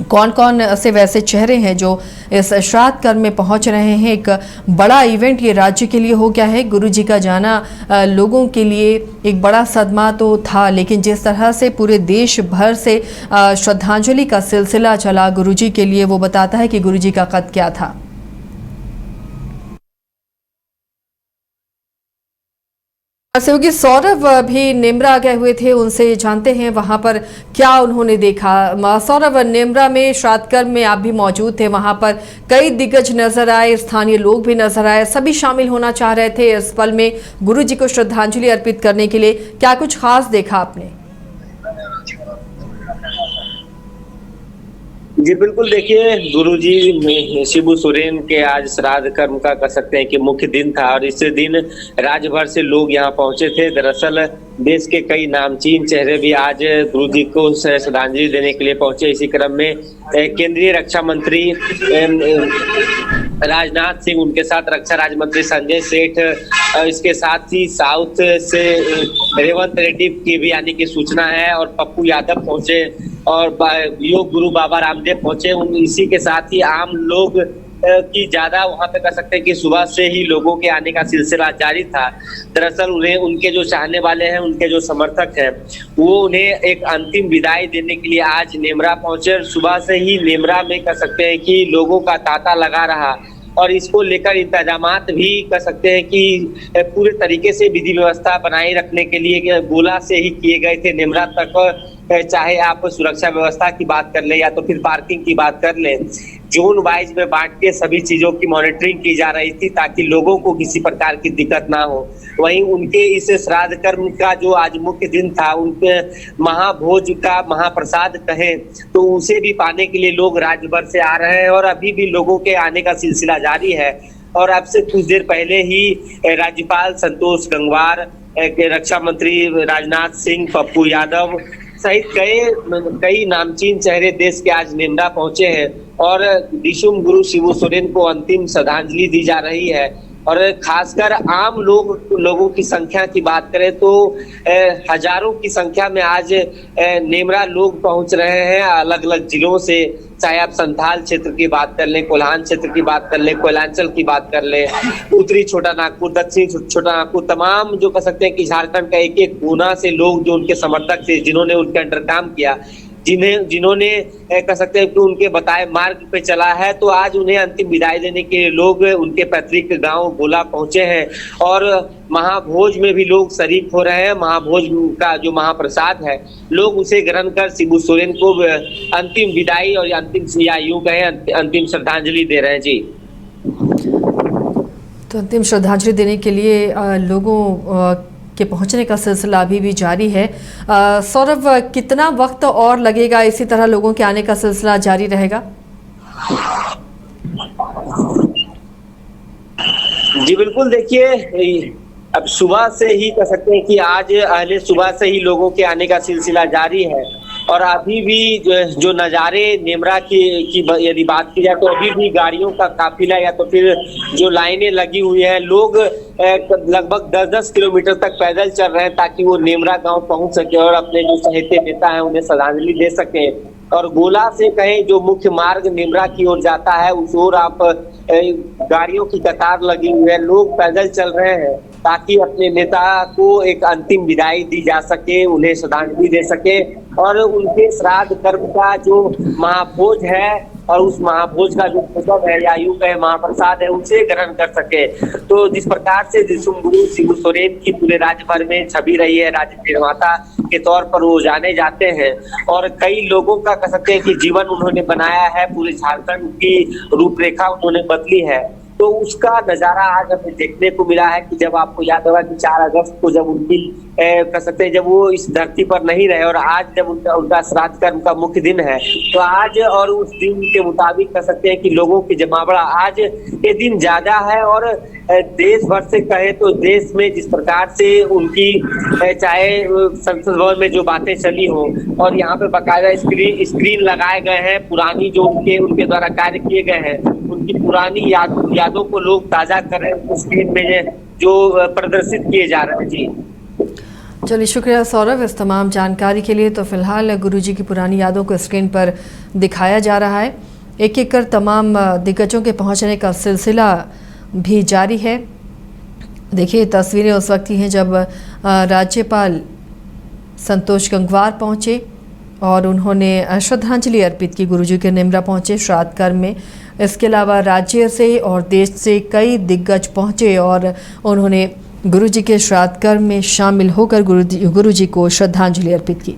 कौन कौन से वैसे चेहरे हैं जो इस श्राद्ध कर्म में पहुंच रहे हैं। एक बड़ा इवेंट ये राज्य के लिए हो गया है। गुरुजी का जाना लोगों के लिए एक बड़ा सदमा तो था, लेकिन जिस तरह से पूरे देश भर से श्रद्धांजलि का सिलसिला चला गुरुजी के लिए, वो बताता है कि गुरुजी का कद क्या था। सहयोगी सौरभ भी नेमरा गए हुए थे, उनसे जानते हैं वहां पर क्या उन्होंने देखा। सौरभ, नेमरा में श्राद्ध कर्म में आप भी मौजूद थे, वहां पर कई दिग्गज नजर आए, स्थानीय लोग भी नजर आए, सभी शामिल होना चाह रहे थे इस पल में गुरुजी को श्रद्धांजलि अर्पित करने के लिए। क्या कुछ खास देखा आपने? जी बिल्कुल, देखिए गुरुजी शिबू सोरेन के आज श्राद्ध कर्म का कह सकते हैं कि मुख्य दिन था और इस दिन राज्य भर से लोग यहाँ पहुंचे थे। दरअसल देश के कई नामचीन चेहरे भी आज गुरुजी को श्रद्धांजलि देने के लिए पहुंचे। इसी क्रम में केंद्रीय रक्षा मंत्री राजनाथ सिंह, उनके साथ रक्षा राज्य मंत्री संजय सेठ, इसके साथ ही साउथ से रेवंत रेड्डी की भी आने की सूचना है और पप्पू यादव पहुंचे और योग गुरु बाबा रामदेव पहुंचे। इसी के साथ ही आम लोग की ज्यादा वहां पे कह सकते हैं कि सुबह से ही लोगों के आने का सिलसिला जारी था। दरअसल उन्हें उनके जो चाहने वाले हैं, उनके जो समर्थक हैं, वो उन्हें एक अंतिम विदाई देने के लिए आज नेमरा पहुंचे। सुबह से ही नेमरा में कह सकते हैं कि लोगों का तांता लगा रहा और इसको लेकर इंतजामात भी कह सकते हैं कि पूरे तरीके से विधि व्यवस्था बनाए रखने के लिए गोला से ही किए गए थे। नेमरा तक चाहे आप सुरक्षा व्यवस्था की बात कर ले या तो फिर पार्किंग की बात कर ले, जोन वाइज में बांट के सभी चीजों की मॉनिटरिंग की जा रही थी ताकि लोगों को किसी प्रकार की दिक्कत ना हो। वहीं उनके इस श्राद्ध कर्म का जो आज मुख्य दिन था, उनके महाभोज का महाप्रसाद कहें तो उसे भी पाने के लिए लोग राज्य भर से आ रहे हैं और अभी भी लोगों के आने का सिलसिला जारी है। और अब से कुछ देर पहले ही राज्यपाल संतोष गंगवार, रक्षा मंत्री राजनाथ सिंह, पप्पू यादव सहित कई नामचीन चेहरे देश के आज नेमरा पहुंचे हैं और दिशुम गुरु शिबू सोरेन को अंतिम श्रद्धांजलि दी जा रही है। और खासकर आम लोगों की संख्या की बात करें तो हजारों की संख्या में आज नेमरा लोग पहुंच रहे हैं अलग अलग जिलों से। चाहे आप संथाल क्षेत्र की बात कर लें, कोल्हान क्षेत्र की बात कर लें, कोयलांचल की बात कर लें, उत्तरी छोटा नागपुर, दक्षिण छोटा नागपुर, तमाम जो कह सकते हैं कि झारखंड का एक एक कोना से लोग जो उनके समर्थक थे, जिन्होंने उनके अंडर काम किया, जिन्होंने कह सकते हैं कि उनके बताए मार्ग पे चला है, तो आज उन्हें अंतिम विदाई देने के लिए लोग उनके पैतृक गांव गोला पहुंचे हैं और महाभोज में भी लोग शरीक हो रहे हैं। महाभोज का जो महाप्रसाद है, लोग उसे ग्रहण कर शिबू सोरेन को अंतिम विदाई और अंतिम या यूं कहें अंतिम श्रद्धांजलि दे रहे हैं। जी, तो अंतिम श्रद्धांजलि देने के लिए लोगों के पहुंचने का सिलसिला अभी भी जारी है। सौरभ, कितना वक्त और लगेगा, इसी तरह लोगों के आने का सिलसिला जारी रहेगा? जी बिल्कुल, देखिए अब सुबह से ही कह सकते हैं कि आज अहले सुबह से ही लोगों के आने का सिलसिला जारी है और अभी भी जो नज़ारे नेमरा की यदि बात की जाए तो अभी भी गाड़ियों का काफिला या तो फिर जो लाइनें लगी हुई है, लोग लगभग 10-10 किलोमीटर तक पैदल चल रहे हैं ताकि वो नेमरा गांव पहुंच सके और अपने जो चहेते नेता हैं उन्हें श्रद्धांजलि दे सके। और गोला से कहें जो मुख्य मार्ग नेमरा की ओर जाता है, उस ओर आप गाड़ियों की कतार लगी हुई है, लोग पैदल चल रहे हैं ताकि अपने नेता को एक अंतिम विदाई दी जा सके, उन्हें श्रद्धांजलि दे सके और उनके श्राद्ध कर्म का जो महाभोज है और उस महाभोज का जो भोजन है या यूं कहे महाप्रसाद है, उसे ग्रहण कर सके। तो जिस प्रकार से दिशुम गुरु शिबू सोरेन की पूरे राज्य भर में छवि रही है, राज्य निर्माता के तौर पर वो जाने जाते हैं और कई लोगों का कह सकते हैं कि जीवन उन्होंने बनाया है, पूरे झारखंड की रूपरेखा उन्होंने बदली है। तो उसका नजारा आज हमें देखने को मिला है कि जब आपको याद होगा कि 4 अगस्त को जब उनकी कह सकते हैं जब वो इस धरती पर नहीं रहे और आज जब उनका श्राद्ध कर्म का मुख्य दिन है, तो आज और उस दिन के मुताबिक कह सकते हैं कि लोगों की जमावड़ा आज ये दिन ज्यादा है। और देश भर से कहे तो देश में जिस प्रकार से उनकी चाहे संसद भवन में जो बातें चली हो और यहाँ पे बाकायदा स्क्रीन लगाए गए हैं, पुरानी जो उनके द्वारा कार्य किए गए हैं, उनकी पुरानी यादों को लोग ताजा कर रहे हैं, स्क्रीन में जो प्रदर्शित किए जा रहे हैं। जी चलिए शुक्रिया सौरभ इस तमाम जानकारी के लिए। तो फिलहाल गुरुजी की पुरानी यादों को स्क्रीन पर दिखाया जा रहा है। एक एक कर तमाम दिग्गजों के पहुंचने का सिलसिला भी जारी है। देखिए तस्वीरें उस वक्त की हैं जब राज्यपाल संतोष गंगवार पहुंचे और उन्होंने श्रद्धांजलि अर्पित की। गुरुजी के निमरा पहुंचे श्राद्ध कर्म में। इसके अलावा राज्य से और देश से कई दिग्गज पहुंचे और उन्होंने गुरुजी के श्राद्ध कर्म में शामिल होकर गुरुजी को श्रद्धांजलि अर्पित की।